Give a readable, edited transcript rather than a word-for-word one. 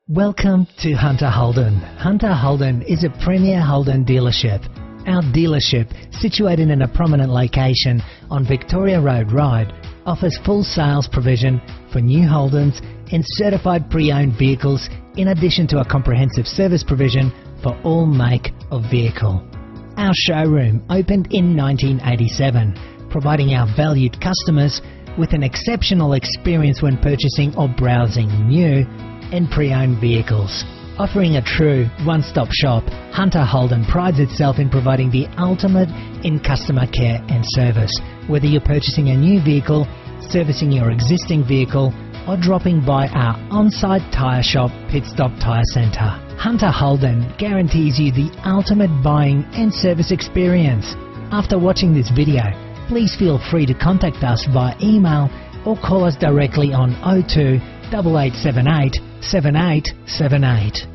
Welcome to Hunter Holden. Hunter Holden is a premier Holden dealership. Our dealership, situated in a prominent location on Victoria Road, Ryde, offers full sales provision for new Holdens and certified pre-owned vehicles, in addition to a comprehensive service provision for all make of vehicle. Our showroom opened in 1987, providing our valued customers with an exceptional experience when purchasing or browsing new and pre-owned vehicles. Offering a true one-stop shop, Hunter Holden prides itself in providing the ultimate in customer care and service. Whether you're purchasing a new vehicle, servicing your existing vehicle, or dropping by our on-site tyre shop, Pit Stop Tyre Centre, Hunter Holden guarantees you the ultimate buying and service experience. After watching this video, please feel free to contact us via email or call us directly on 02 8878 7878.